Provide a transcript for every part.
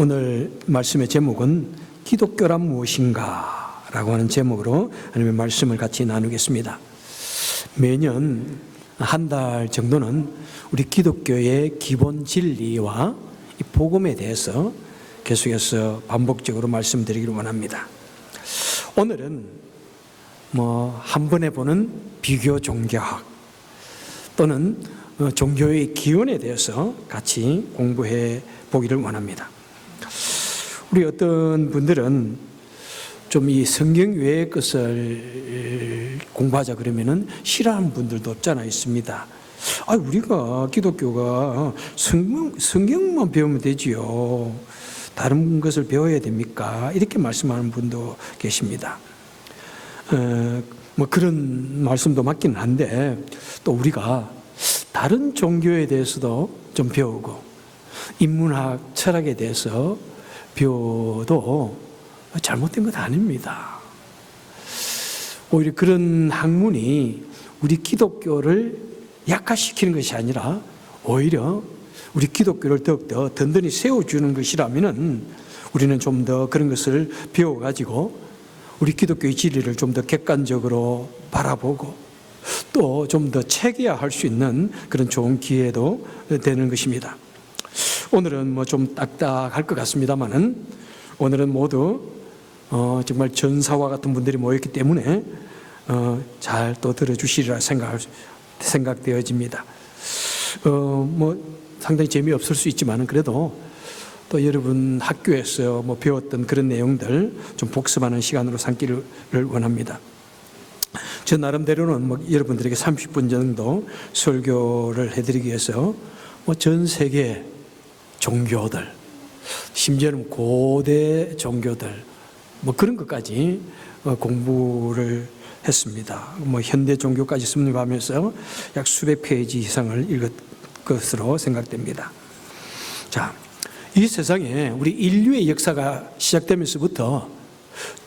오늘 말씀의 제목은 기독교란 무엇인가? 라고 하는 제목으로 하나님의 말씀을 같이 나누겠습니다. 매년 한 달 정도는 우리 기독교의 기본 진리와 이 복음에 대해서 계속해서 반복적으로 말씀드리기를 원합니다. 오늘은 한 번에 보는 비교 종교학 또는 종교의 기원에 대해서 같이 공부해 보기를 원합니다. 우리 어떤 분들은 좀 이 성경 외의 것을 공부하자 그러면은 싫어하는 분들도 없잖아 있습니다. 우리가 기독교가 성경만 배우면 되지요. 다른 것을 배워야 됩니까? 이렇게 말씀하는 분도 계십니다. 그런 말씀도 맞기는 한데 또 우리가 다른 종교에 대해서도 좀 배우고 인문학, 철학에 대해서 배워도 잘못된 것 아닙니다. 오히려 그런 학문이 우리 기독교를 약화시키는 것이 아니라 오히려 우리 기독교를 더욱더 든든히 세워주는 것이라면 우리는 좀 더 그런 것을 배워가지고 우리 기독교의 진리를 좀 더 객관적으로 바라보고 또 좀 더 체계화할 수 있는 그런 좋은 기회도 되는 것입니다. 오늘은 좀 딱딱할 것 같습니다만은 오늘은 모두 정말 전사와 같은 분들이 모였기 때문에 잘 또 들어주시리라 생각되어집니다. 상당히 재미없을 수 있지만 그래도 또 여러분 학교에서 배웠던 그런 내용들 좀 복습하는 시간으로 삼기를 원합니다. 저 나름대로는 여러분들에게 30분 정도 설교를 해드리기 위해서 전 세계 종교들, 심지어는 고대 종교들 그런 것까지 공부를 했습니다. 현대 종교까지 섭렵하면서 약 수백 페이지 이상을 읽은 것으로 생각됩니다. 자, 이 세상에 우리 인류의 역사가 시작되면서부터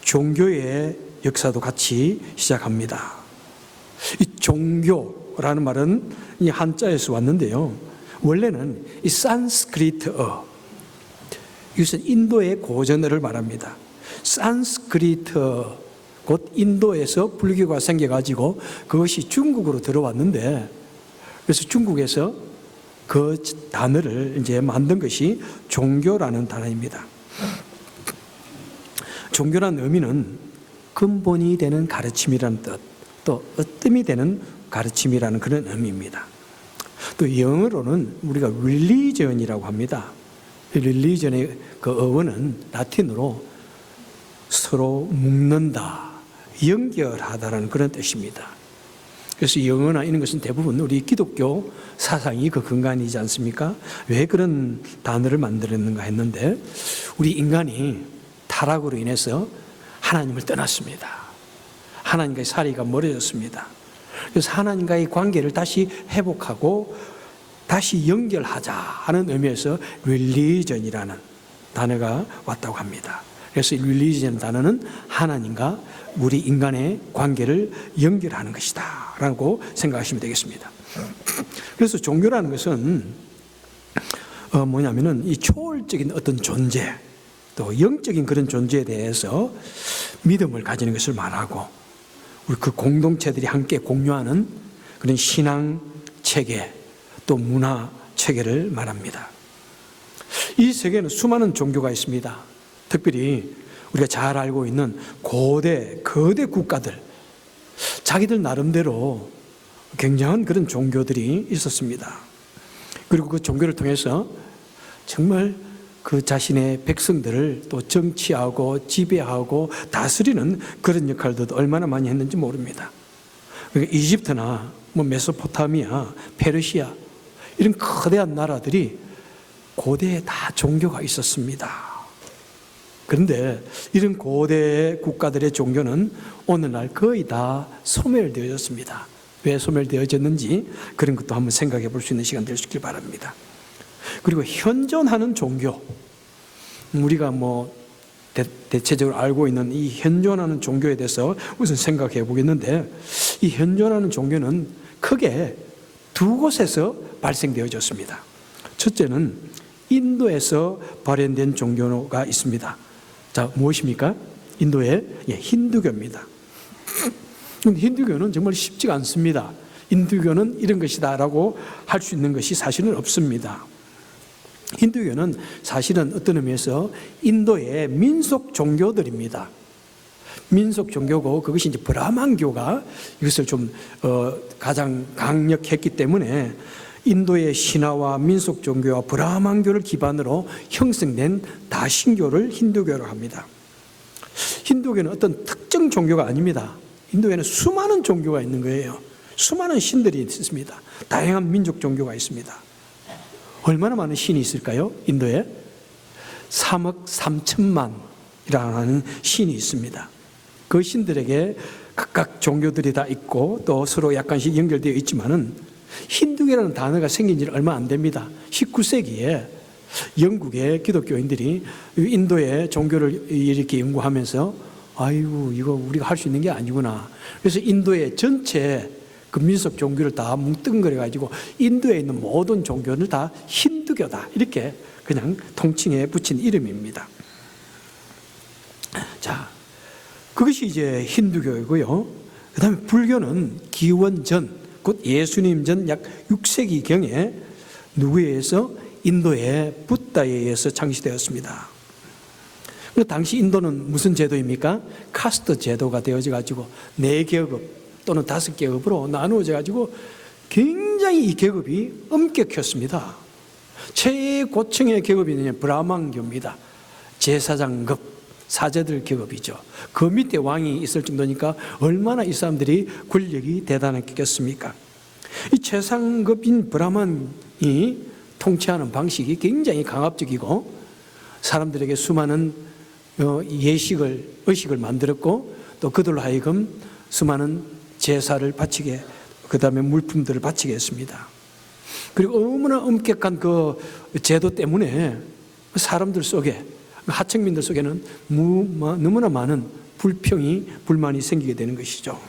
종교의 역사도 같이 시작합니다. 이 종교라는 말은 이 한자에서 왔는데요. 원래는 이 산스크리트어, 이것은 인도의 고전어를 말합니다. 산스크리트어, 곧 인도에서 불교가 생겨가지고 그것이 중국으로 들어왔는데 그래서 중국에서 그 단어를 이제 만든 것이 종교라는 단어입니다. 종교라는 의미는 근본이 되는 가르침이라는 뜻, 또 으뜸이 되는 가르침이라는 그런 의미입니다. 또 영어로는 우리가 religion이라고 합니다. religion의 그 어원은 라틴어로 서로 묶는다, 연결하다라는 그런 뜻입니다. 그래서 영어나 이런 것은 대부분 우리 기독교 사상이 그 근간이지 않습니까? 왜 그런 단어를 만들었는가 했는데 우리 인간이 타락으로 인해서 하나님을 떠났습니다. 하나님과의 사이가 멀어졌습니다. 그래서 하나님과의 관계를 다시 회복하고 다시 연결하자 하는 의미에서 religion이라는 단어가 왔다고 합니다. 그래서 religion이라는 단어는 하나님과 우리 인간의 관계를 연결하는 것이다 라고 생각하시면 되겠습니다. 그래서 종교라는 것은 뭐냐면은 이 초월적인 어떤 존재 또 영적인 그런 존재에 대해서 믿음을 가지는 것을 말하고 우리 그 공동체들이 함께 공유하는 그런 신앙 체계 또 문화 체계를 말합니다. 이 세계에는 수많은 종교가 있습니다. 특별히 우리가 잘 알고 있는 거대 국가들, 자기들 나름대로 굉장한 그런 종교들이 있었습니다. 그리고 그 종교를 통해서 정말 그 자신의 백성들을 또 정치하고 지배하고 다스리는 그런 역할도 얼마나 많이 했는지 모릅니다. 그러니까 이집트나 메소포타미아, 페르시아 이런 거대한 나라들이 고대에 다 종교가 있었습니다. 그런데 이런 고대 국가들의 종교는 오늘날 거의 다 소멸되어졌습니다. 왜 소멸되어졌는지 그런 것도 한번 생각해 볼 수 있는 시간 되시길 바랍니다. 그리고 현존하는 종교, 우리가 대체적으로 알고 있는 이 현존하는 종교에 대해서 우선 생각해 보겠는데 이 현존하는 종교는 크게 두 곳에서 발생되어졌습니다. 첫째는 인도에서 발현된 종교가 있습니다. 자, 무엇입니까? 인도의 힌두교입니다. 힌두교는 정말 쉽지가 않습니다. 힌두교는 이런 것이다라고 할 수 있는 것이 사실은 없습니다. 힌두교는 사실은 어떤 의미에서 인도의 민속 종교들입니다. 민속 종교고 그것이 이제 브라만교가 이것을 좀 가장 강력했기 때문에 인도의 신화와 민속 종교와 브라만교를 기반으로 형성된 다신교를 힌두교로 합니다. 힌두교는 어떤 특정 종교가 아닙니다. 인도에는 수많은 종교가 있는 거예요. 수많은 신들이 있습니다. 다양한 민족 종교가 있습니다. 얼마나 많은 신이 있을까요? 인도에 3억 3천만이라는 신이 있습니다. 그 신들에게 각각 종교들이 다 있고 또 서로 약간씩 연결되어 있지만은 힌두교라는 단어가 생긴 지 얼마 안 됩니다. 19세기에 영국의 기독교인들이 인도의 종교를 이렇게 연구하면서 아이고 이거 우리가 할 수 있는 게 아니구나. 그래서 인도의 전체 그 민속 종교를 다 뭉뚱그려 가지고 인도에 있는 모든 종교를 다 힌두교다 이렇게 그냥 통칭해 붙인 이름입니다. 자, 그것이 이제 힌두교이고요. 그 다음에 불교는 기원전, 곧 예수님 전 약 6세기경에 누구에 의해서? 인도의 붓다에 의해서 창시되었습니다. 당시 인도는 무슨 제도입니까? 카스트 제도가 되어져 가지고 4계급 또는 5계급으로 나누어져 가지고 굉장히 이 계급이 엄격했습니다. 최고층의 계급이 브라만교입니다. 제사장급, 사제들 계급이죠. 그 밑에 왕이 있을 정도니까 얼마나 이 사람들이 권력이 대단했겠습니까? 이 최상급인 브라만이 통치하는 방식이 굉장히 강압적이고 사람들에게 수많은 의식을 만들었고 또 그들로 하여금 수많은 제사를 바치게, 그 다음에 물품들을 바치게 했습니다. 그리고 너무나 엄격한 그 제도 때문에 사람들 속에, 하층민들 속에는 너무나 많은 불만이 생기게 되는 것이죠.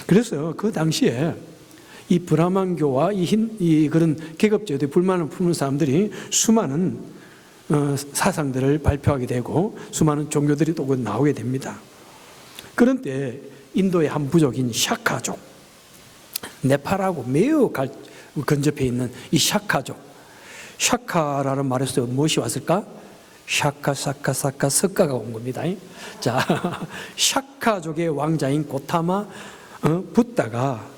그래서 그 당시에 이 브라만교와 이 그런 계급제도에 불만을 품는 사람들이 수많은 사상들을 발표하게 되고 수많은 종교들이 또 나오게 됩니다. 그런데 인도의 한 부족인 샤카족, 네팔하고 매우 근접해 있는 이 샤카족, 샤카라는 말에서 무엇이 왔을까? 샤카, 사카, 사카, 석가가 온 겁니다. 자, 샤카족의 왕자인 고타마 붓다가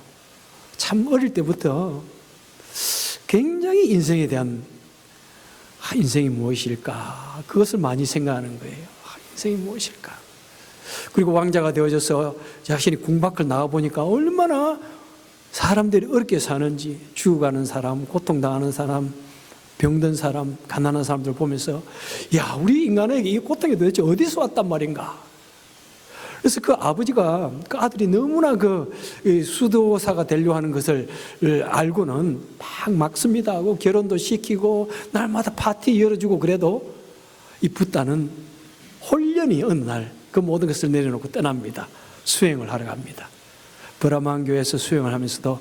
참 어릴 때부터 굉장히 인생에 대한 인생이 무엇일까? 그것을 많이 생각하는 거예요. 인생이 무엇일까? 그리고 왕자가 되어져서 자신이 궁 밖을 나가보니까 얼마나 사람들이 어렵게 사는지, 죽어가는 사람, 고통당하는 사람, 병든 사람, 가난한 사람들 보면서 야, 우리 인간에게 이 고통이 도대체 어디서 왔단 말인가? 그래서 그 아버지가 그 아들이 너무나 그 수도사가 되려 하는 것을 알고는 막 막습니다 하고 결혼도 시키고 날마다 파티 열어주고 그래도 이 붓다는 홀연히 어느 날 그 모든 것을 내려놓고 떠납니다. 수행을 하러 갑니다. 브라만교에서 수행을 하면서도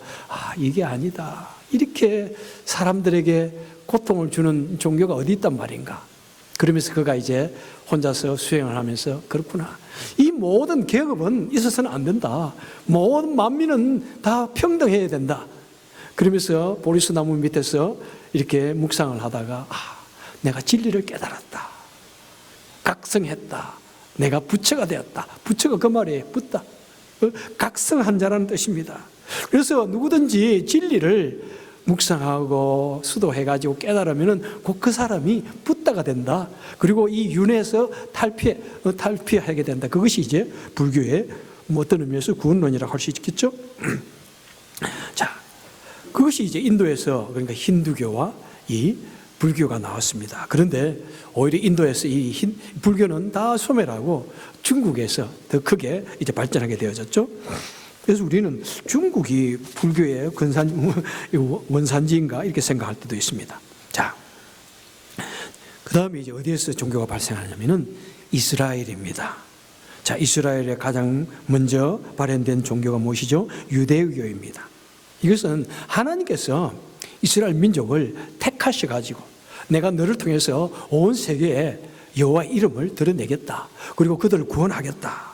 이게 아니다. 이렇게 사람들에게 고통을 주는 종교가 어디 있단 말인가. 그러면서 그가 이제 혼자서 수행을 하면서 그렇구나. 이 모든 계급은 있어서는 안 된다. 모든 만민은 다 평등해야 된다. 그러면서 보리수 나무 밑에서 이렇게 묵상을 하다가 내가 진리를 깨달았다. 각성했다. 내가 부처가 되었다. 부처가 그 말이에요. 붓다. 각성한 자라는 뜻입니다. 그래서 누구든지 진리를 묵상하고 수도해가지고 깨달으면은 곧 그 사람이 붓다가 된다. 그리고 이 윤에서 탈피하게 된다. 그것이 이제 불교의 어떤 의미에서 구원론이라고 할 수 있겠죠. 자, 그것이 이제 인도에서 그러니까 힌두교와 이 불교가 나왔습니다. 그런데 오히려 인도에서 이 불교는 다 소멸하고 중국에서 더 크게 이제 발전하게 되어졌죠. 그래서 우리는 중국이 불교의 원산지인가 이렇게 생각할 때도 있습니다. 자, 그 다음에 이제 어디에서 종교가 발생하냐면은 이스라엘입니다. 자, 이스라엘에 가장 먼저 발현된 종교가 무엇이죠? 유대교입니다. 이것은 하나님께서 이스라엘 민족을 택하셔가지고 내가 너를 통해서 온 세계에 여호와의 이름을 드러내겠다. 그리고 그들을 구원하겠다.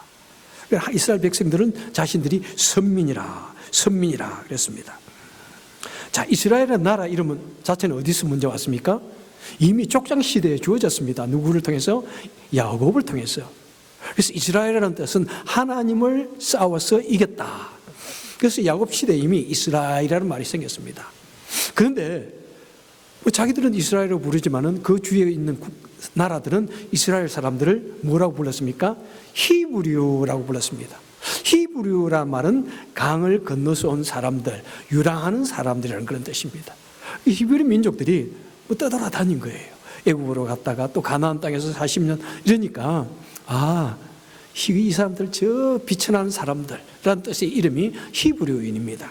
이스라엘 백성들은 자신들이 선민이라 그랬습니다. 자, 이스라엘의 나라 이름은 자체는 어디서 문제 왔습니까? 이미 족장 시대에 주어졌습니다. 누구를 통해서? 야곱을 통해서. 그래서 이스라엘이라는 뜻은 하나님을 싸워서 이겼다. 그래서 야곱 시대에 이미 이스라엘이라는 말이 생겼습니다. 그런데 자기들은 이스라엘이라고 부르지만은 그 주위에 있는 나라들은 이스라엘 사람들을 뭐라고 불렀습니까? 히브리어라고 불렀습니다. 히브리어란 말은 강을 건너서 온 사람들, 유랑하는 사람들이라는 그런 뜻입니다. 이 히브리 민족들이 떠돌아다닌 거예요. 애국으로 갔다가 또 가나안 땅에서 40년 이러니까 이 사람들 저 비천하는 사람들이라는 뜻의 이름이 히브리어인입니다.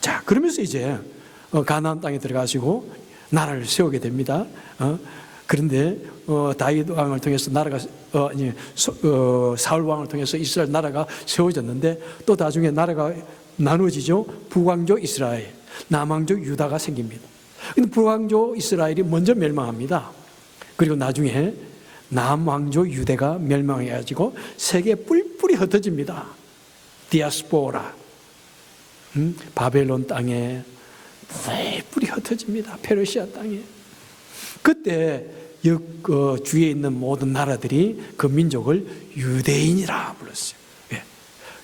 자, 그러면서 이제 가나안 땅에 들어가시고 나라를 세우게 됩니다. 그런데 다윗 왕을 통해서 나라가 사울 왕을 통해서 이스라엘 나라가 세워졌는데 또 나중에 나라가 나누어지죠. 북왕조 이스라엘, 남왕조 유다가 생깁니다. 근데 북왕조 이스라엘이 먼저 멸망합니다. 그리고 나중에 남왕조 유대가 멸망해가지고 세계 뿔뿔이 흩어집니다. 디아스포라, 바벨론 땅에 뿔뿔이 흩어집니다. 페르시아 땅에. 그때 주위에 있는 모든 나라들이 그 민족을 유대인이라 불렀어요. 예.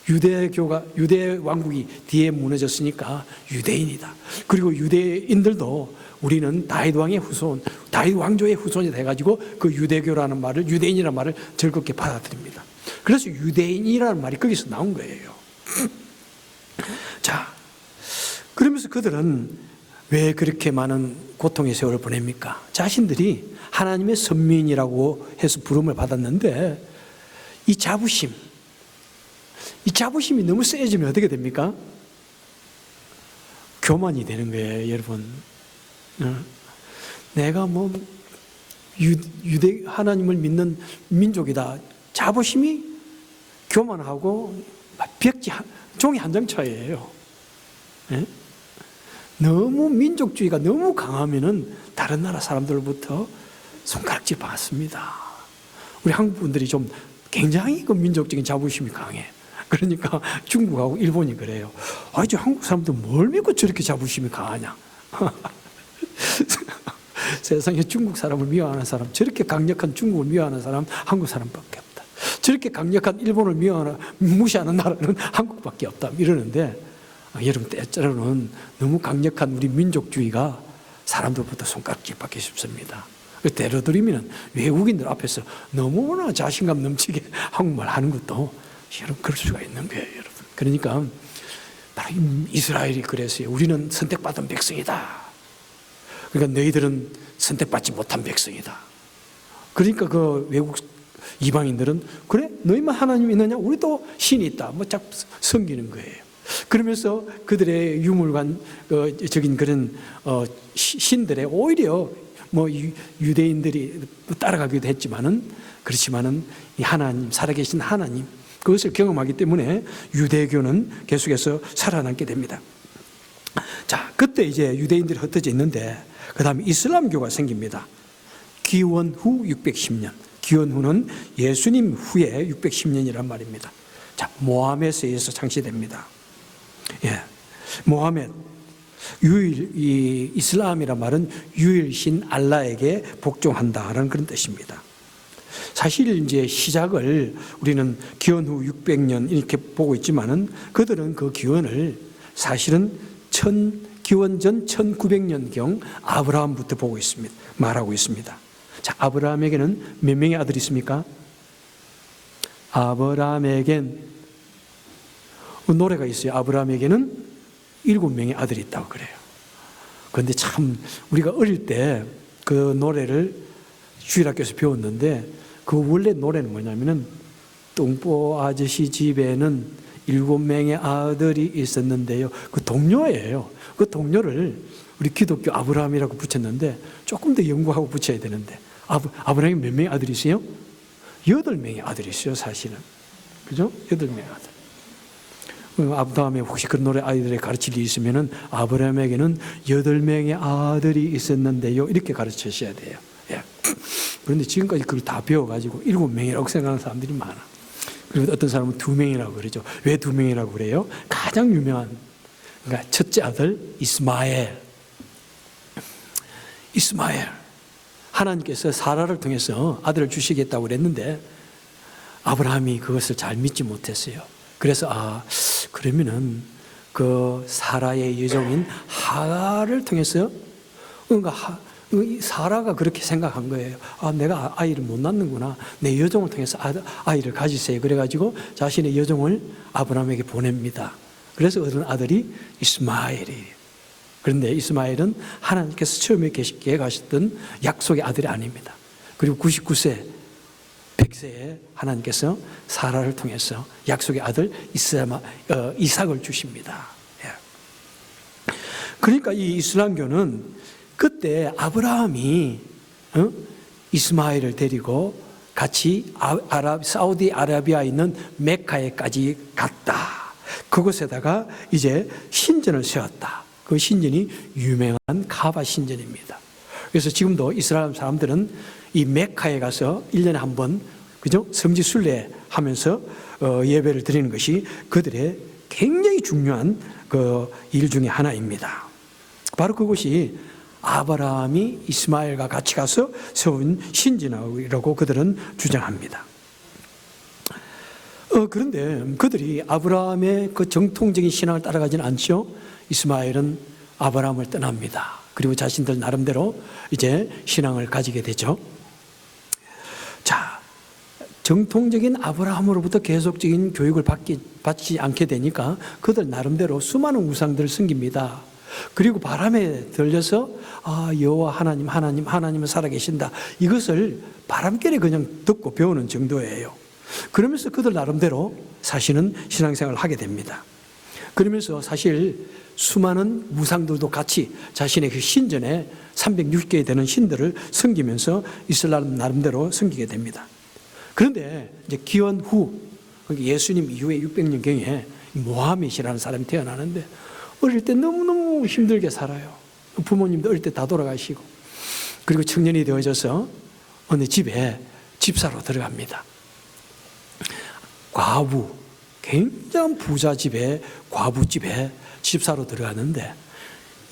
유대 왕국이 뒤에 무너졌으니까 유대인이다. 그리고 유대인들도 우리는 다윗 왕의 후손, 다윗 왕조의 후손이 돼가지고 그 유대교라는 말을, 유대인이라는 말을 즐겁게 받아들입니다. 그래서 유대인이라는 말이 거기서 나온 거예요. 자, 그러면서 그들은 왜 그렇게 많은 고통의 세월을 보냅니까? 자신들이 하나님의 선민이라고 해서 부름을 받았는데 이 자부심이 너무 세지면 어떻게 됩니까? 교만이 되는 거예요, 여러분. 내가 유대 하나님을 믿는 민족이다. 자부심이 교만하고 종이 한 장 차이예요. 예? 너무 민족주의가 너무 강하면은 다른 나라 사람들로부터 손가락질 받습니다. 우리 한국 분들이 좀 굉장히 그 민족적인 자부심이 강해. 그러니까 중국하고 일본이 그래요. 저 한국 사람들 뭘 믿고 저렇게 자부심이 강하냐? 세상에 중국 사람을 미워하는 사람, 저렇게 강력한 중국을 미워하는 사람 한국 사람밖에 없다. 저렇게 강력한 일본을 무시하는 나라는 한국밖에 없다. 이러는데 여러분, 때때로는 너무 강력한 우리 민족주의가 사람들보다 손가락질 받기 쉽습니다. 때려들이면 외국인들 앞에서 너무나 자신감 넘치게 한국말 하는 것도 여러분 그럴 수가 있는 거예요, 여러분. 그러니까 바로 이스라엘이 그랬어요. 우리는 선택받은 백성이다. 그러니까 너희들은 선택받지 못한 백성이다. 그러니까 그 외국 이방인들은 그래? 너희만 하나님이 있느냐? 우리도 신이 있다. 자꾸 섬기는 거예요. 그러면서 그들의 유물관적인 그런 신들의 오히려 유대인들이 따라가기도 했지만은 그렇지만은 이 하나님, 살아계신 하나님 그것을 경험하기 때문에 유대교는 계속해서 살아남게 됩니다. 자, 그때 이제 유대인들이 흩어져 있는데 그 다음에 이슬람교가 생깁니다. 기원 후 610년. 기원 후는 예수님 후에 610년이란 말입니다. 자, 모하멧에 의해서 창시됩니다. 예, 모하멧, 이 이슬람이란 말은 유일신 알라에게 복종한다라는 그런 뜻입니다. 사실 이제 시작을 우리는 기원 후 600년 이렇게 보고 있지만은 그들은 그 기원을 사실은 기원 전 1900년경 아브라함부터 보고 있습니다. 말하고 있습니다. 자, 아브라함에게는 몇 명의 아들이 있습니까? 아브라함에겐 노래가 있어요. 아브라함에게는 7명의 아들이 있다고 그래요. 그런데 참 우리가 어릴 때 그 노래를 주일학교에서 배웠는데 그 원래 노래는 뭐냐면은 똥보 아저씨 집에는 7명의 아들이 있었는데요. 그 동료예요. 그 동료를 우리 기독교 아브라함이라고 붙였는데 조금 더 연구하고 붙여야 되는데 아브라함이 몇 명의 아들이 있어요? 8명의 아들이 있어요, 사실은. 그죠? 8명의 아들. 아브라함에 혹시 그런 노래 아이들에 가르칠 일이 있으면은 아브라함에게는 8명의 아들이 있었는데요. 이렇게 가르치셔야 돼요. 예. 그런데 지금까지 그걸 다 배워가지고 7명이라고 생각하는 사람들이 많아. 그리고 어떤 사람은 2명이라고 그러죠. 왜 2명이라고 그래요? 가장 유명한, 그러니까 첫째 아들 이스마엘. 하나님께서 사라를 통해서 아들을 주시겠다고 그랬는데 아브라함이 그것을 잘 믿지 못했어요. 그래서 그러면은 그 사라의 여종인 하갈을 통해서, 그러니까 사라가 그렇게 생각한 거예요. 내가 아이를 못 낳는구나. 내 여종을 통해서 아이를 가지세요. 그래가지고 자신의 여종을 아브라함에게 보냅니다. 그래서 얻은 아들이 이스마엘이에요. 그런데 이스마엘은 하나님께서 처음에 계획하셨던 약속의 아들이 아닙니다. 그리고 99세, 100세에 하나님께서 사라를 통해서 약속의 아들 이삭을 주십니다. 그러니까 이 이슬람교는 그때 아브라함이 이스마엘을 데리고 같이 사우디아라비아에 있는 메카에까지 갔다. 그곳에다가 이제 신전을 세웠다. 그 신전이 유명한 카바 신전입니다. 그래서 지금도 이스라엘 사람들은 이 메카에 가서 1년에 한 번, 그죠? 성지 순례하면서 예배를 드리는 것이 그들의 굉장히 중요한 그 일 중에 하나입니다. 바로 그곳이 아브라함이 이스마엘과 같이 가서 세운 신전이라고 그들은 주장합니다. 그런데 그들이 아브라함의 그 정통적인 신앙을 따라가지는 않죠. 이스마엘은 아브라함을 떠납니다. 그리고 자신들 나름대로 이제 신앙을 가지게 되죠. 자, 정통적인 아브라함으로부터 계속적인 교육을 받지 않게 되니까 그들 나름대로 수많은 우상들을 섬깁니다. 그리고 바람에 들려서 여호와 하나님은 살아계신다. 이것을 바람결에 그냥 듣고 배우는 정도예요. 그러면서 그들 나름대로 사실은 신앙생활을 하게 됩니다. 그러면서 사실 수많은 우상들도 같이 자신의 그 신전에 360개에 되는 신들을 섬기면서 이슬람 나름대로 섬기게 됩니다. 그런데 이제 기원 후, 예수님 이후에 600년경에 모하멧이라는 사람이 태어나는데 어릴 때 너무너무 힘들게 살아요. 부모님도 어릴 때 다 돌아가시고, 그리고 청년이 되어져서 어느 집에 집사로 들어갑니다. 과부, 굉장한 부자 집에, 과부집에 집사로 들어갔는데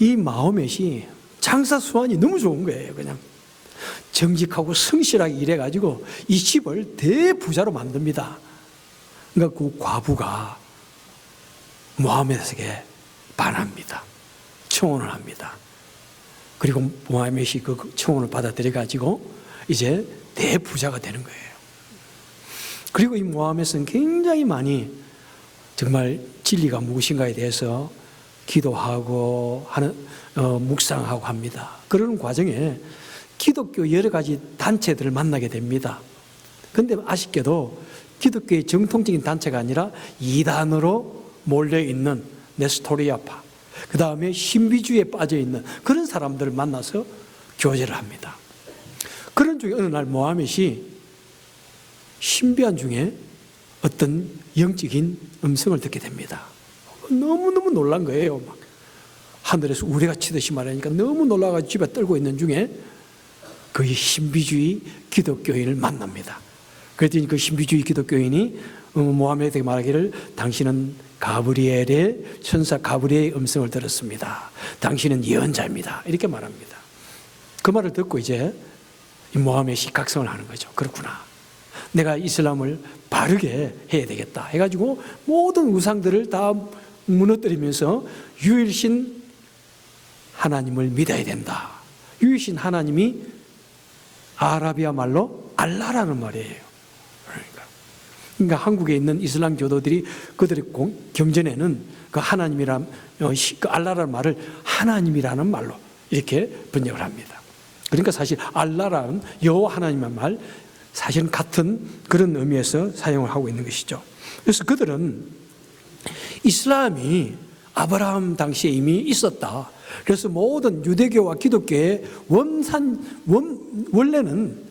이 마호멧이 장사 수완이 너무 좋은 거예요. 그냥 정직하고 성실하게 일해가지고 이 집을 대부자로 만듭니다. 그러니까 그 과부가 모하멧에게 반합니다. 청혼을 합니다. 그리고 모하멧이 그 청혼을 받아들여가지고 이제 대부자가 되는 거예요. 그리고 이 모하멧은 굉장히 많이 정말 진리가 무엇인가에 대해서 기도하고 묵상하고 합니다. 그러는 과정에 기독교 여러 가지 단체들을 만나게 됩니다. 그런데 아쉽게도 기독교의 정통적인 단체가 아니라 이단으로 몰려있는 네스토리아파, 그 다음에 신비주의에 빠져있는 그런 사람들을 만나서 교제를 합니다. 그런 중에 어느 날 모하멧이 신비한 중에 어떤 영적인 음성을 듣게 됩니다. 너무너무 놀란 거예요. 막 하늘에서 우레가 치듯이 말하니까 너무 놀라가지고 집에 떨고 있는 중에 그 신비주의 기독교인을 만납니다. 그랬더니 그 신비주의 기독교인이 모하멧에게 말하기를 당신은 가브리엘의 천사 가브리엘의 음성을 들었습니다. 당신은 예언자입니다. 이렇게 말합니다. 그 말을 듣고 이제 모하멧이 각성을 하는 거죠. 그렇구나. 내가 이슬람을 바르게 해야 되겠다 해가지고 모든 우상들을 다 무너뜨리면서 유일신 하나님을 믿어야 된다. 유일신 하나님이 아라비아 말로 알라라는 말이에요. 그러니까 한국에 있는 이슬람 교도들이 그들의 경전에는 그 하나님이란, 그 알라라는 말을 하나님이라는 말로 이렇게 번역을 합니다. 그러니까 사실 알라라는 여호와 하나님의 말, 사실은 같은 그런 의미에서 사용을 하고 있는 것이죠. 그래서 그들은 이슬람이 아브라함 당시에 이미 있었다. 그래서 모든 유대교와 기독교의 원래는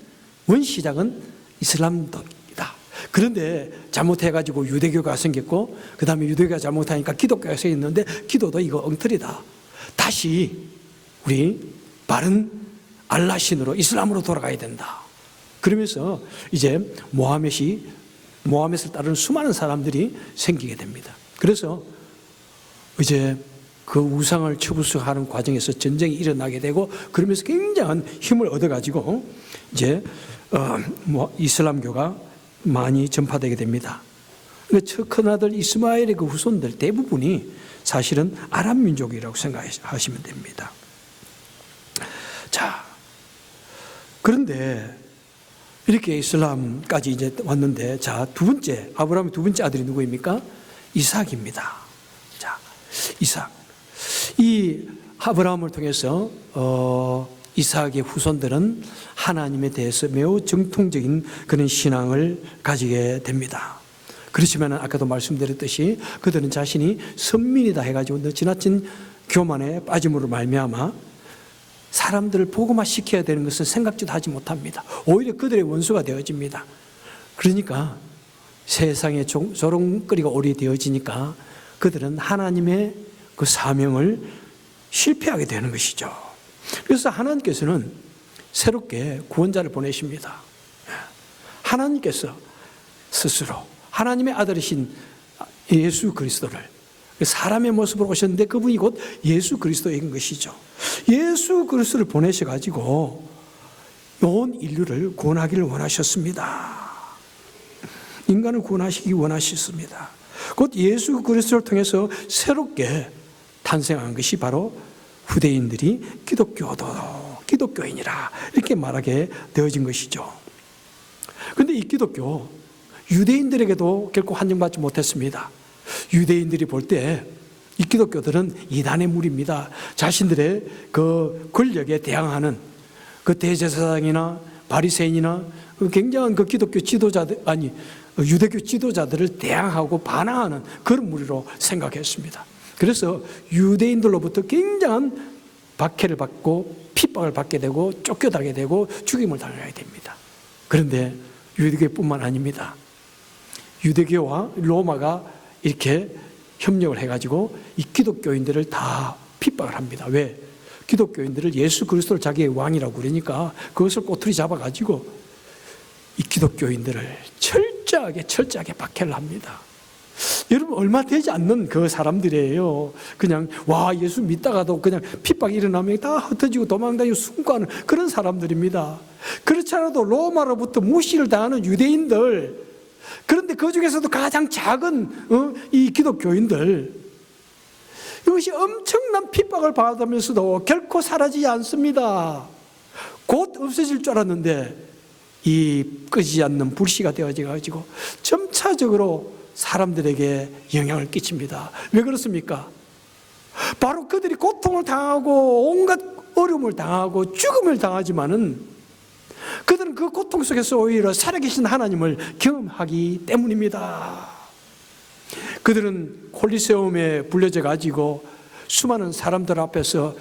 원시작은 이슬람이다. 그런데 잘못해가지고 유대교가 생겼고, 그 다음에 유대교가 잘못하니까 기독교가 생겼는데, 기도도 이거 엉터리다. 다시 우리 바른 알라신으로, 이슬람으로 돌아가야 된다. 그러면서 이제 모하멧을 따르는 수많은 사람들이 생기게 됩니다. 그래서 이제 그 우상을 처부수하는 과정에서 전쟁이 일어나게 되고, 그러면서 굉장한 힘을 얻어가지고 이제 이슬람교가 많이 전파되게 됩니다. 큰 아들 이스마엘의 그 후손들 대부분이 사실은 아랍 민족이라고 생각하시면 됩니다. 자, 그런데 이렇게 이슬람까지 이제 왔는데, 자, 아브라함의 두 번째 아들이 누구입니까? 이삭입니다. 자, 이삭. 이 아브라함을 통해서 이삭의 후손들은 하나님에 대해서 매우 정통적인 그런 신앙을 가지게 됩니다. 그렇지만 아까도 말씀드렸듯이 그들은 자신이 선민이다 해가지고 지나친 교만에 빠짐으로 말미암아 사람들을 복음화시켜야 되는 것을 생각지도 하지 못합니다. 오히려 그들의 원수가 되어집니다. 그러니까 세상에 조롱거리가 오래 되어지니까 그들은 하나님의 그 사명을 실패하게 되는 것이죠. 그래서 하나님께서는 새롭게 구원자를 보내십니다. 하나님께서 스스로 하나님의 아들이신 예수 그리스도를 사람의 모습으로 오셨는데, 그분이 곧 예수 그리스도인 것이죠. 예수 그리스도를 보내셔가지고 온 인류를 구원하기를 원하셨습니다. 인간을 구원하시기 원하셨습니다. 곧 예수 그리스도를 통해서 새롭게 탄생한 것이 바로 후대인들이 기독교인이라 이렇게 말하게 되어진 것이죠. 그런데 이 기독교, 유대인들에게도 결코 한정받지 못했습니다. 유대인들이 볼 때 이 기독교들은 이단의 무리입니다. 자신들의 그 권력에 대항하는 그 대제사장이나 바리새인이나 굉장한 그 기독교 지도자들, 유대교 지도자들을 대항하고 반항하는 그런 무리로 생각했습니다. 그래서 유대인들로부터 굉장한 박해를 받고 핍박을 받게 되고 쫓겨나게 되고 죽임을 당하게 됩니다. 그런데 유대교뿐만 아닙니다. 유대교와 로마가 이렇게 협력을 해가지고 이 기독교인들을 다 핍박을 합니다. 왜? 기독교인들을 예수 그리스도를 자기의 왕이라고 그러니까 그것을 꼬투리 잡아가지고 이 기독교인들을 철저하게 박해를 합니다. 여러분, 얼마 되지 않는 그 사람들이에요. 그냥 예수 믿다가도 그냥 핍박이 일어나면 다 흩어지고 도망다니고 숨고하는 그런 사람들입니다. 그렇지 않아도 로마로부터 무시를 당하는 유대인들, 그런데 그 중에서도 가장 작은 이 기독교인들, 이것이 엄청난 핍박을 받으면서도 결코 사라지지 않습니다. 곧 없어질 줄 알았는데 이 끄지 않는 불씨가 되어져가지고 점차적으로 사람들에게 영향을 끼칩니다. 왜 그렇습니까? 바로 그들이 고통을 당하고 온갖 어려움을 당하고 죽음을 당하지만은 그들은 그 고통 속에서 오히려 살아계신 하나님을 경험하기 때문입니다. 그들은 콜리세움에 불려져 가지고 수많은 사람들 앞에서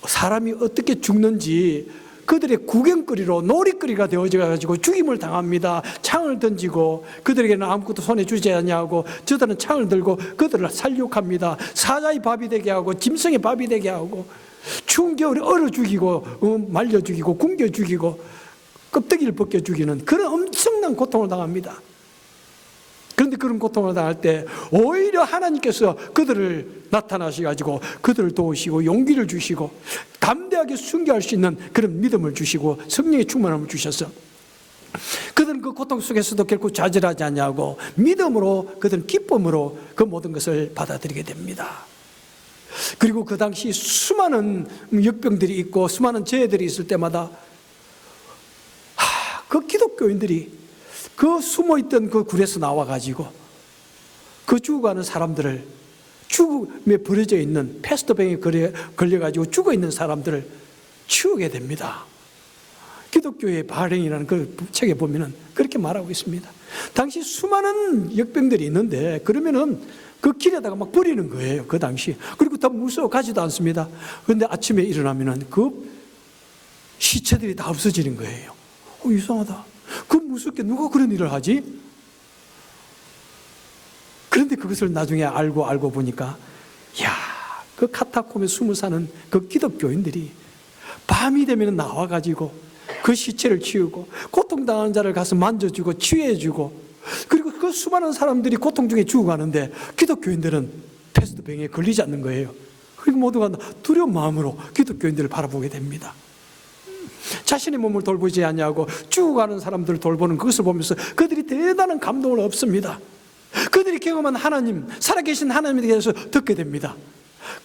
사람이 어떻게 죽는지 그들의 구경거리로 놀이거리가 되어져 가지고 죽임을 당합니다. 창을 던지고 그들에게는 아무것도 손에 주지 않냐고 저들은 창을 들고 그들을 살육합니다. 사자의 밥이 되게 하고 짐승의 밥이 되게 하고 추운 겨울에 얼어 죽이고 말려 죽이고 굶겨 죽이고 껍데기를 벗겨 죽이는 그런 엄청난 고통을 당합니다. 그런데 그런 고통을 당할 때 오히려 하나님께서 그들을 나타나셔가지고 그들을 도우시고 용기를 주시고 담대하게 순교할 수 있는 그런 믿음을 주시고 성령의 충만함을 주셔서 그들은 그 고통 속에서도 결코 좌절하지 않냐고 믿음으로, 그들은 기쁨으로 그 모든 것을 받아들이게 됩니다. 그리고 그 당시 수많은 역병들이 있고 수많은 재해들이 있을 때마다 그 기독교인들이 그 숨어있던 그 굴에서 나와가지고 그 죽어가는 사람들을, 죽음에 버려져 있는 패스트병에 걸려가지고 죽어있는 사람들을 치우게 됩니다. 기독교의 발행이라는 그 책에 보면은 그렇게 말하고 있습니다. 당시 수많은 역병들이 있는데 그러면은 그 길에다가 막 버리는 거예요, 그 당시. 그리고 더 무서워 가지도 않습니다. 그런데 아침에 일어나면은 그 시체들이 다 없어지는 거예요. 이상하다. 그 무섭게 누가 그런 일을 하지? 그것을 나중에 알고 보니까, 야, 그 카타콤에 숨어 사는 그 기독교인들이 밤이 되면 나와가지고 그 시체를 치우고 고통당하는 자를 가서 만져주고 치유해주고, 그리고 그 수많은 사람들이 고통 중에 죽어가는데 기독교인들은 패스트병에 걸리지 않는 거예요. 그리고 모두가 두려운 마음으로 기독교인들을 바라보게 됩니다. 자신의 몸을 돌보지 않냐고 죽어가는 사람들을 돌보는 그것을 보면서 그들이 대단한 감동을 얻습니다. 그들이 경험한 하나님, 살아계신 하나님에 대해서 듣게 됩니다.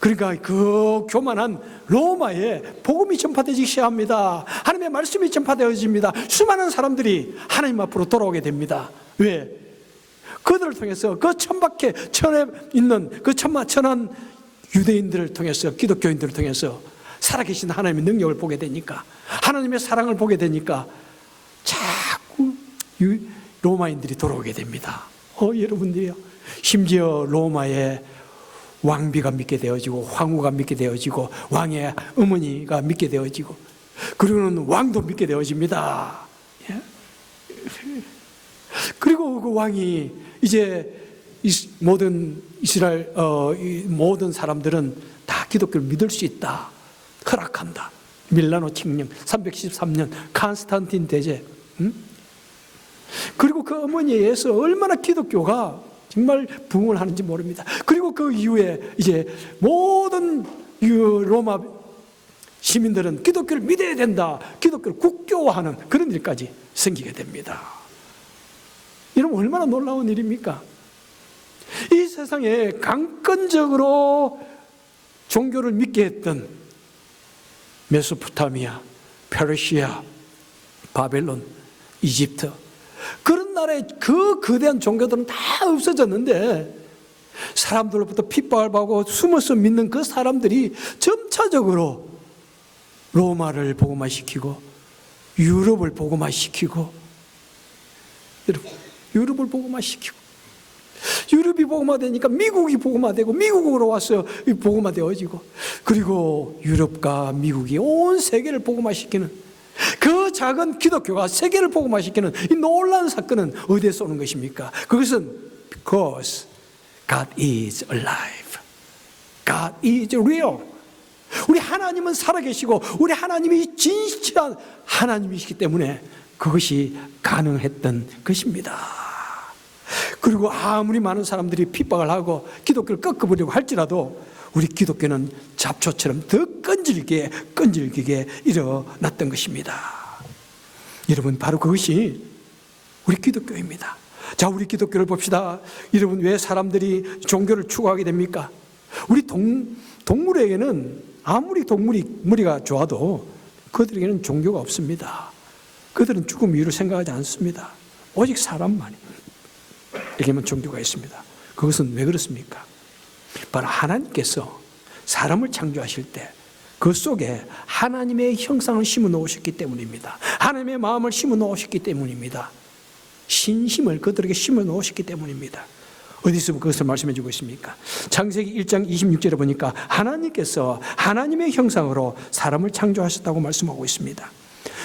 그러니까 그 교만한 로마에 복음이 전파되기 시작합니다. 하나님의 말씀이 전파되어집니다. 수많은 사람들이 하나님 앞으로 돌아오게 됩니다. 왜? 그들을 통해서 그 천박해 천에 있는 그 천한 유대인들을 통해서, 기독교인들을 통해서 살아계신 하나님의 능력을 보게 되니까, 하나님의 사랑을 보게 되니까 자꾸 로마인들이 돌아오게 됩니다. 여러분들이요, 심지어 로마의 왕비가 믿게 되어지고, 황후가 믿게 되어지고, 왕의 어머니가 믿게 되어지고, 그리고는 왕도 믿게 되어집니다. 그리고 그 왕이 이제 모든 이스라엘 모든 사람들은 다 기독교를 믿을 수 있다 허락한다. 밀라노 칙령 313년 칸스탄틴 대제. 그리고 그 어머니에 의해서 얼마나 기독교가 정말 부흥을 하는지 모릅니다. 그리고 그 이후에 이제 모든 로마 시민들은 기독교를 믿어야 된다, 기독교를 국교화하는 그런 일까지 생기게 됩니다. 여러분, 얼마나 놀라운 일입니까? 이 세상에 강권적으로 종교를 믿게 했던 메소포타미아, 페르시아, 바벨론, 이집트, 그런 나라의 그 거대한 종교들은 다 없어졌는데, 사람들로부터 핍박을 받고 숨어서 믿는 그 사람들이 점차적으로 로마를 복음화시키고 유럽을 복음화시키고, 여러분, 유럽을 복음화시키고, 유럽이 복음화되니까 미국이 복음화되고, 미국으로 와서 복음화되어지고, 그리고 유럽과 미국이 온 세계를 복음화시키는 그 작은 기독교가 세계를 복음화시키는 이 놀라운 사건은 어디에서 오는 것입니까? 그것은 because God is alive. God is real. 우리 하나님은 살아계시고 우리 하나님이 진실한 하나님이시기 때문에 그것이 가능했던 것입니다. 그리고 아무리 많은 사람들이 핍박을 하고 기독교를 꺾어버리고 할지라도 우리 기독교는 잡초처럼 더 끈질기게 일어났던 것입니다. 여러분, 바로 그것이 우리 기독교입니다. 자, 우리 기독교를 봅시다. 여러분, 왜 사람들이 종교를 추구하게 됩니까? 우리 동물에게는 아무리 동물이 머리가 좋아도 그들에게는 종교가 없습니다. 그들은 죽음 이유를 생각하지 않습니다. 오직 사람만에게만 종교가 있습니다. 그것은 왜 그렇습니까? 바로 하나님께서 사람을 창조하실 때 그 속에 하나님의 형상을 심어 놓으셨기 때문입니다. 하나님의 마음을 심어 놓으셨기 때문입니다. 신심을 그들에게 심어 놓으셨기 때문입니다. 어디서 그것을 말씀해 주고 있습니까? 창세기 1장 26절에 보니까 하나님께서 하나님의 형상으로 사람을 창조하셨다고 말씀하고 있습니다.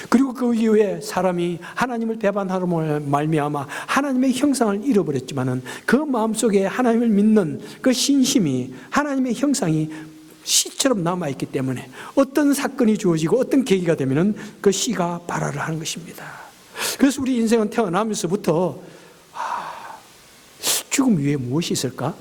그리고 그 이후에 사람이 하나님을 배반하므로 말미암아 하나님의 형상을 잃어버렸지만은 그 마음속에 하나님을 믿는 그 신심이, 하나님의 형상이 씨처럼 남아있기 때문에 어떤 사건이 주어지고 어떤 계기가 되면은 그 씨가 발화를 하는 것입니다. 그래서 우리 인생은 태어나면서부터 죽음 위에 무엇이 있을까?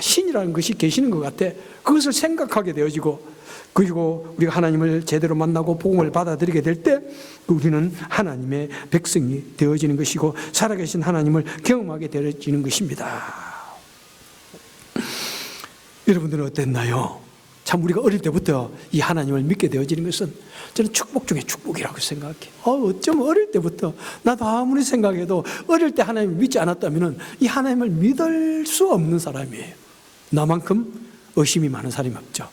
신이라는 것이 계시는 것 같아. 그것을 생각하게 되어지고, 그리고 우리가 하나님을 제대로 만나고 복음을 받아들이게 될 때 우리는 하나님의 백성이 되어지는 것이고 살아계신 하나님을 경험하게 되어지는 것입니다. 여러분들은 어땠나요? 참, 우리가 어릴 때부터 이 하나님을 믿게 되어지는 것은 저는 축복 중에 축복이라고 생각해요. 어쩜 어릴 때부터, 나도 아무리 생각해도 어릴 때 하나님을 믿지 않았다면 이 하나님을 믿을 수 없는 사람이에요. 나만큼 의심이 많은 사람이 없죠.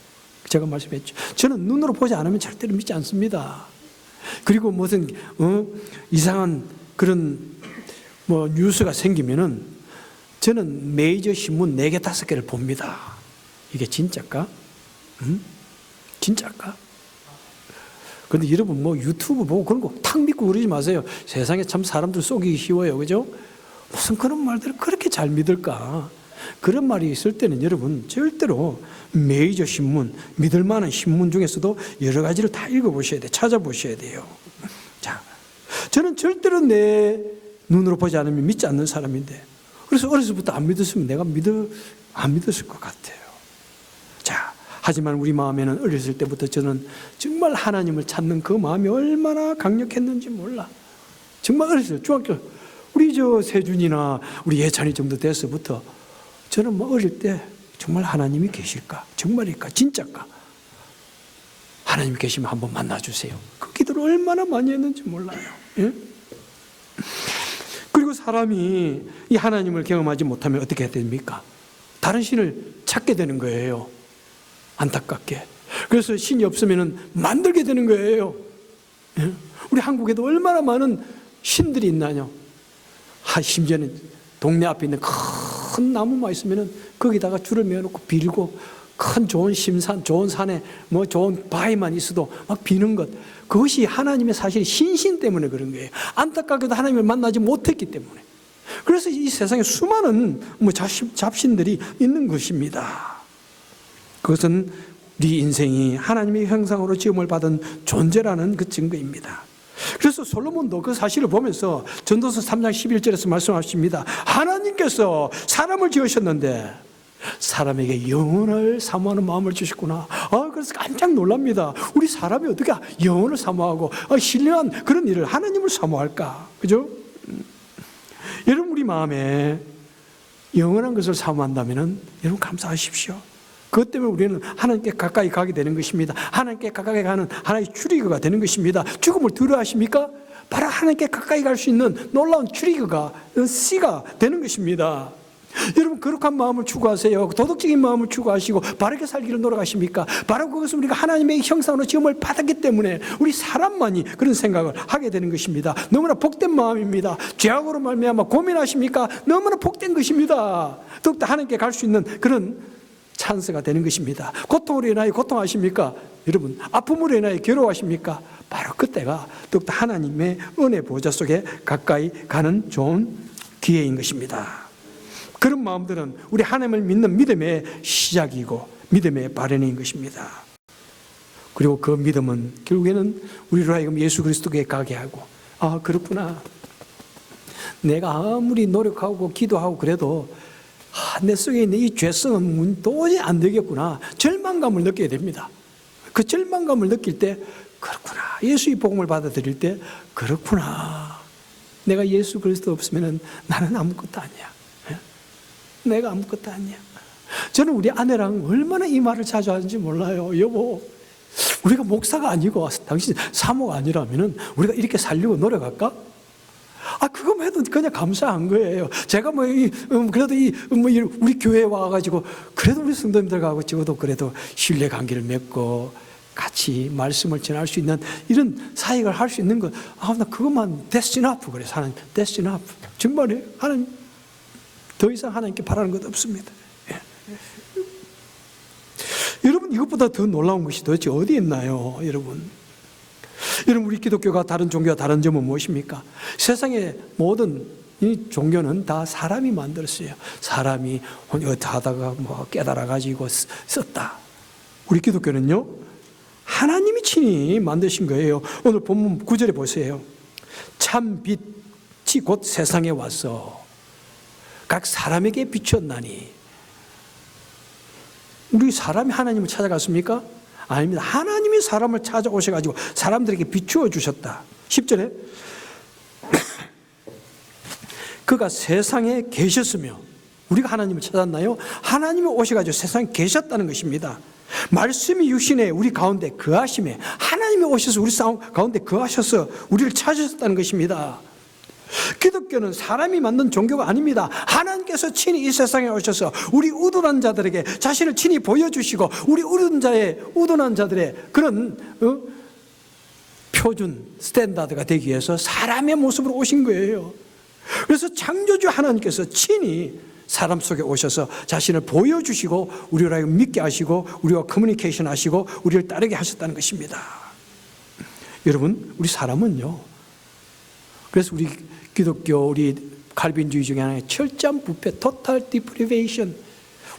제가 말씀했죠. 저는 눈으로 보지 않으면 절대로 믿지 않습니다. 그리고 무슨 이상한 그런 뉴스가 생기면은 저는 메이저 신문 4개, 5개를 봅니다. 이게 진짜일까? 진짜일까? 그런데 여러분, 유튜브 보고 그런 거 탁 믿고 그러지 마세요. 세상에 참 사람들 속이기 쉬워요. 그죠? 무슨 그런 말들을 그렇게 잘 믿을까? 그런 말이 있을 때는 여러분 절대로 메이저 신문, 믿을 만한 신문 중에서도 여러 가지를 다 읽어보셔야 돼요. 찾아보셔야 돼요. 자, 저는 절대로 내 눈으로 보지 않으면 믿지 않는 사람인데, 그래서 어려서부터 안 믿었으면 내가 안 믿었을 것 같아요. 자, 하지만 우리 마음에는 어렸을 때부터 저는 정말 하나님을 찾는 그 마음이 얼마나 강력했는지 몰라. 정말 어렸을 때, 중학교, 우리 세준이나 우리 예찬이 정도 돼서부터 저는 뭐 어릴 때 정말 하나님이 계실까? 정말일까? 진짜일까? 하나님이 계시면 한번 만나주세요. 그 기도를 얼마나 많이 했는지 몰라요. 예? 그리고 사람이 이 하나님을 경험하지 못하면 어떻게 해야 됩니까? 다른 신을 찾게 되는 거예요. 안타깝게. 그래서 신이 없으면 만들게 되는 거예요. 예? 우리 한국에도 얼마나 많은 신들이 있나요? 심지어는 동네 앞에 있는 큰 나무만 있으면 거기다가 줄을 매어놓고 빌고, 큰 좋은 심산, 좋은 산에 뭐 좋은 바위만 있어도 막 비는 것, 그것이 하나님의 사실 신신 때문에 그런 거예요. 안타깝게도 하나님을 만나지 못했기 때문에. 그래서 이 세상에 수많은 잡신들이 있는 것입니다. 그것은 우리 인생이 하나님의 형상으로 지음을 받은 존재라는 그 증거입니다. 그래서 솔로몬도 그 사실을 보면서 전도서 3장 11절에서 말씀하십니다. 하나님께서 사람을 지으셨는데 사람에게 영혼을 사모하는 마음을 주셨구나. 그래서 깜짝 놀랍니다. 우리 사람이 어떻게 영혼을 사모하고 신령한 그런 일을 하나님을 사모할까? 그죠? 여러분, 우리 마음에 영원한 것을 사모한다면 여러분 감사하십시오. 그것 때문에 우리는 하나님께 가까이 가게 되는 것입니다. 하나님께 가까이 가는 하나의 트리거가 되는 것입니다. 죽음을 두려워하십니까? 바로 하나님께 가까이 갈 수 있는 놀라운 트리거가, 씨가 되는 것입니다. 여러분, 거룩한 마음을 추구하세요. 도덕적인 마음을 추구하시고 바르게 살기를 노력하십니까? 바로 그것은 우리가 하나님의 형상으로 지음을 받았기 때문에 우리 사람만이 그런 생각을 하게 되는 것입니다. 너무나 복된 마음입니다. 죄악으로 말미암아 고민하십니까? 너무나 복된 것입니다. 더욱더 하나님께 갈 수 있는 그런 찬스가 되는 것입니다. 고통으로 인하여 고통하십니까? 여러분, 아픔으로 인하여 괴로워하십니까? 바로 그때가 더욱더 하나님의 은혜 보좌 속에 가까이 가는 좋은 기회인 것입니다. 그런 마음들은 우리 하나님을 믿는 믿음의 시작이고 믿음의 발현인 것입니다. 그리고 그 믿음은 결국에는 우리로 하여금 예수 그리스도께 가게 하고, 그렇구나, 내가 아무리 노력하고 기도하고 그래도 내 속에 있는 이 죄성은 도저히 안 되겠구나, 절망감을 느끼게 됩니다. 그 절망감을 느낄 때, 그렇구나, 예수의 복음을 받아들일 때, 그렇구나, 내가 예수 그리스도 없으면 나는 아무것도 아니야. 내가 아무것도 아니야. 저는 우리 아내랑 얼마나 이 말을 자주 하는지 몰라요. 여보, 우리가 목사가 아니고 당신 사모가 아니라면 우리가 이렇게 살려고 노력할까? 그거만 해도 그냥 감사한 거예요. 제가 그래도 우리 교회에 와가지고 그래도 우리 성도님들하고 찍어도 그래도 신뢰 관계를 맺고 같이 말씀을 전할 수 있는 이런 사역을 할 수 있는 것, 나 그것만 that's enough. 그래, 하나님, that's enough. 정말이에요. 하나님, 더 이상 하나님께 바라는 것 없습니다. 여러분, 이것보다 더 놀라운 것이 도대체 어디 있나요? 여러분, 우리 기독교가 다른 종교와 다른 점은 무엇입니까? 세상의 모든 이 종교는 다 사람이 만들었어요. 사람이 하다가 깨달아가지고 썼다. 우리 기독교는요, 하나님이 친히 만드신 거예요. 오늘 본문 9절에 보세요. 참 빛이 곧 세상에 와서 각 사람에게 비추었나니. 우리 사람이 하나님을 찾아갔습니까? 아닙니다. 하나님이 사람을 찾아오셔가지고 사람들에게 비추어 주셨다. 10절에 그가 세상에 계셨으며, 우리가 하나님을 찾았나요? 하나님이 오셔가지고 세상에 계셨다는 것입니다. 말씀이 육신에 우리 가운데 거하심에, 하나님이 오셔서 우리 가운데 거하셔서 우리를 찾으셨다는 것입니다. 기독교는 사람이 만든 종교가 아닙니다. 하나님께서 친히 이 세상에 오셔서 우리 우둔한 자들에게 자신을 친히 보여주시고 우리 우둔한 자들의 그런 표준 스탠다드가 되기 위해서 사람의 모습으로 오신 거예요. 그래서 창조주 하나님께서 친히 사람 속에 오셔서 자신을 보여주시고 우리를 하여금 믿게 하시고 우리와 커뮤니케이션 하시고 우리를 따르게 하셨다는 것입니다. 여러분, 우리 사람은요, 그래서 우리 기독교, 우리 칼빈주의 중에 하나의 철저한 부패, total deprivation.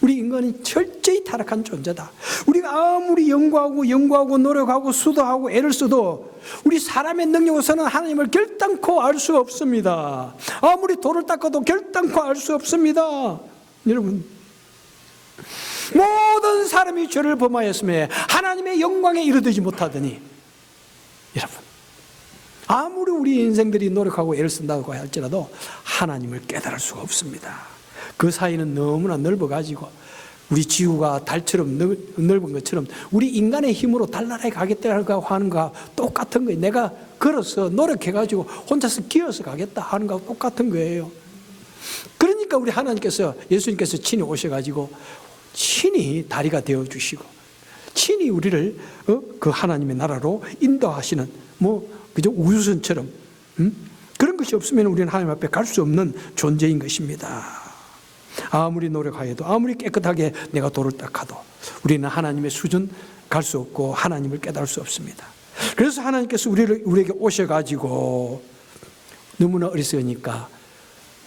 우리 인간은 철저히 타락한 존재다. 우리가 아무리 연구하고 노력하고 수도하고 애를 써도 우리 사람의 능력으로서는 하나님을 결단코 알 수 없습니다. 아무리 돌을 닦아도 결단코 알 수 없습니다. 여러분, 모든 사람이 죄를 범하였으며 하나님의 영광에 이르지 못하더니, 여러분, 아무리 우리 인생들이 노력하고 애를 쓴다고 할지라도 하나님을 깨달을 수가 없습니다. 그 사이는 너무나 넓어가지고 우리 지구가 달처럼 넓은 것처럼 우리 인간의 힘으로 달나라에 가겠다고 하는 거와 똑같은 거예요. 내가 걸어서 노력해가지고 혼자서 기어서 가겠다 하는 거와 똑같은 거예요. 그러니까 우리 하나님께서, 예수님께서 친히 오셔가지고 친히 다리가 되어주시고 친히 우리를 그 하나님의 나라로 인도하시는 그저 우주선처럼 그런 것이 없으면 우리는 하나님 앞에 갈 수 없는 존재인 것입니다. 아무리 노력하여도 아무리 깨끗하게 내가 돌을 닦아도 우리는 하나님의 수준 갈 수 없고 하나님을 깨달을 수 없습니다. 그래서 하나님께서 우리에게 오셔가지고 너무나 어리석으니까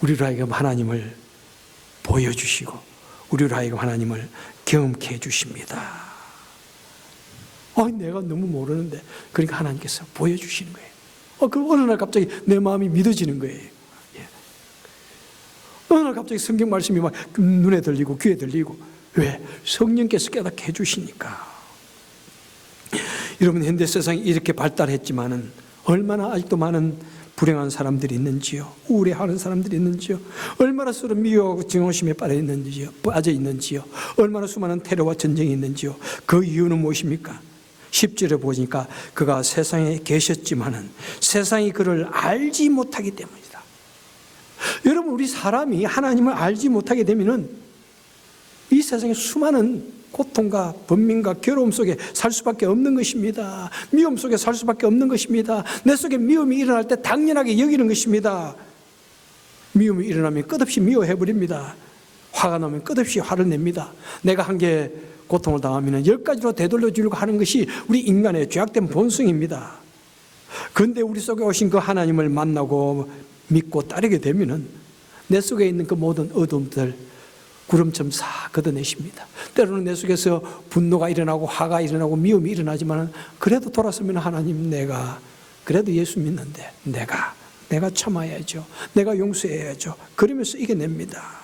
우리로 하여금 하나님을 보여주시고 우리로 하여금 하나님을 경험케 해주십니다. 내가 너무 모르는데, 그러니까 하나님께서 보여주시는 거예요. 그 어느 날 갑자기 내 마음이 믿어지는 거예요. 어느 날 갑자기 성경 말씀이 막 눈에 들리고 귀에 들리고. 왜? 성령께서 깨닫게 해주시니까. 여러분, 현대 세상이 이렇게 발달했지만은 얼마나 아직도 많은 불행한 사람들이 있는지요. 우울해하는 사람들이 있는지요. 얼마나 서로 미워하고 증오심에 빠져 있는지요. 얼마나 수많은 테러와 전쟁이 있는지요. 그 이유는 무엇입니까? 10절에 보니까 그가 세상에 계셨지만은 세상이 그를 알지 못하기 때문이다. 여러분, 우리 사람이 하나님을 알지 못하게 되면은 이 세상에 수많은 고통과 번민과 괴로움 속에 살 수밖에 없는 것입니다. 미움 속에 살 수밖에 없는 것입니다. 내 속에 미움이 일어날 때 당연하게 여기는 것입니다. 미움이 일어나면 끝없이 미워해버립니다. 화가 나면 끝없이 화를 냅니다. 내가 한 개 고통을 당하면 10가지로 되돌려 주려고 하는 것이 우리 인간의 죄악된 본성입니다. 그런데 우리 속에 오신 그 하나님을 만나고 믿고 따르게 되면은 내 속에 있는 그 모든 어둠들 구름처럼 싹 걷어내십니다. 때로는 내 속에서 분노가 일어나고 화가 일어나고 미움이 일어나지만 그래도 돌아서면 하나님, 내가 그래도 예수 믿는데 내가 참아야죠. 내가 용서해야죠. 그러면서 이겨냅니다.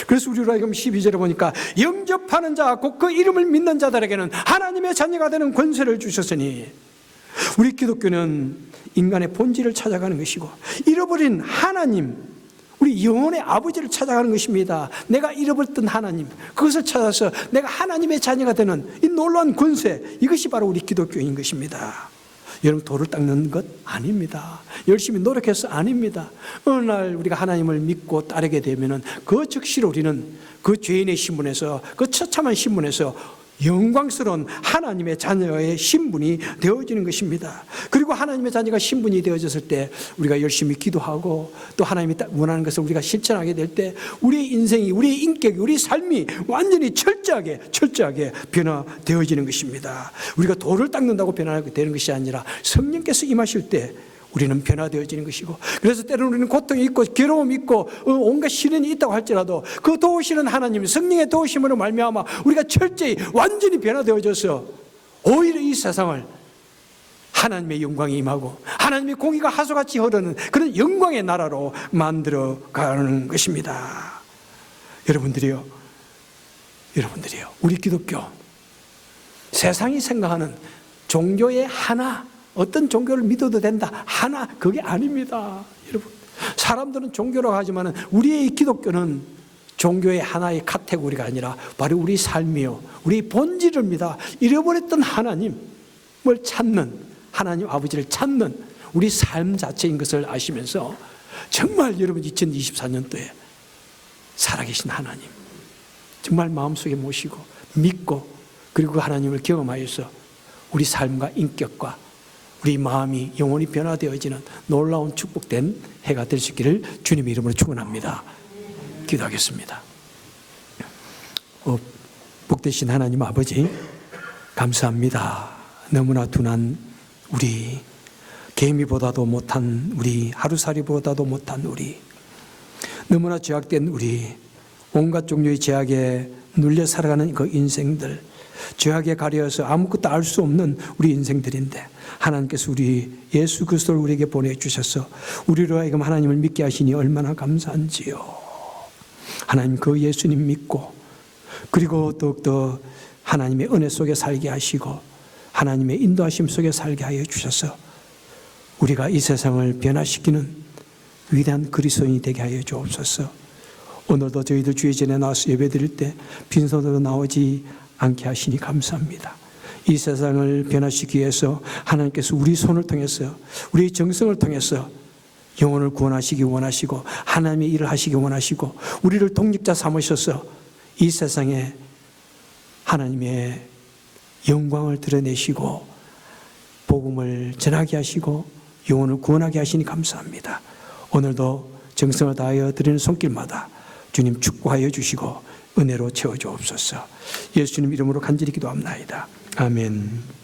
그래서 우리로 하여금 12절에 보니까 영접하는 자 곧 그 이름을 믿는 자들에게는 하나님의 자녀가 되는 권세를 주셨으니, 우리 기독교는 인간의 본질을 찾아가는 것이고 잃어버린 하나님, 우리 영혼의 아버지를 찾아가는 것입니다. 내가 잃어버렸던 하나님, 그것을 찾아서 내가 하나님의 자녀가 되는 이 놀라운 권세, 이것이 바로 우리 기독교인 것입니다. 여러분, 돌을 닦는 것 아닙니다. 열심히 노력해서 아닙니다. 어느 날 우리가 하나님을 믿고 따르게 되면은 그 즉시로 우리는 그 죄인의 신분에서, 그 처참한 신분에서 영광스러운 하나님의 자녀의 신분이 되어지는 것입니다. 그리고 하나님의 자녀가 신분이 되어졌을 때 우리가 열심히 기도하고 또 하나님이 원하는 것을 우리가 실천하게 될 때 우리의 인생이, 우리의 인격이, 우리의 삶이 완전히 철저하게 변화되어지는 것입니다. 우리가 돌을 닦는다고 변화하게 되는 것이 아니라 성령께서 임하실 때 우리는 변화되어지는 것이고, 그래서 때로는 우리는 고통이 있고 괴로움이 있고 온갖 시련이 있다고 할지라도 그 도우시는 하나님, 성령의 도우심으로 말미암아 우리가 철저히 완전히 변화되어져서 오히려 이 세상을 하나님의 영광이 임하고 하나님의 공의가 하수같이 흐르는 그런 영광의 나라로 만들어가는 것입니다. 여러분들이요, 우리 기독교, 세상이 생각하는 종교의 하나, 어떤 종교를 믿어도 된다, 하나, 그게 아닙니다. 여러분, 사람들은 종교라고 하지만 우리의 기독교는 종교의 하나의 카테고리가 아니라 바로 우리 삶이요, 우리 본질입니다. 잃어버렸던 하나님을 찾는, 하나님 아버지를 찾는 우리 삶 자체인 것을 아시면서 정말 여러분 2024년도에 살아계신 하나님 정말 마음속에 모시고 믿고, 그리고 그 하나님을 경험하여서 우리 삶과 인격과 우리 마음이 영원히 변화되어지는 놀라운 축복된 해가 될 수 있기를 주님의 이름으로 축원합니다. 기도하겠습니다. 복되신 하나님 아버지, 감사합니다. 너무나 둔한 우리, 개미보다도 못한 우리, 하루살이보다도 못한 우리, 너무나 죄악된 우리, 온갖 종류의 죄악에 눌려 살아가는 그 인생들, 죄악에 가려서 아무것도 알 수 없는 우리 인생들인데 하나님께서 우리 예수 그리스도를 우리에게 보내주셔서 우리로 하여금 하나님을 믿게 하시니 얼마나 감사한지요. 하나님 그 예수님 믿고 그리고 더욱더 하나님의 은혜 속에 살게 하시고 하나님의 인도하심 속에 살게 하여 주셔서 우리가 이 세상을 변화시키는 위대한 그리스도인이 되게 하여 주옵소서. 오늘도 저희들 주의 전에 나와서 예배드릴 때 빈손으로 나오지 않게 하시니 감사합니다. 이 세상을 변화시키기 위해서 하나님께서 우리 손을 통해서 우리의 정성을 통해서 영혼을 구원하시기 원하시고 하나님의 일을 하시기 원하시고 우리를 독립자 삼으셔서 이 세상에 하나님의 영광을 드러내시고 복음을 전하게 하시고 영혼을 구원하게 하시니 감사합니다. 오늘도 정성을 다하여 드리는 손길마다 주님 축복하여 주시고 은혜로 채워주옵소서. 예수님 이름으로 간절히 기도합나이다. 아멘.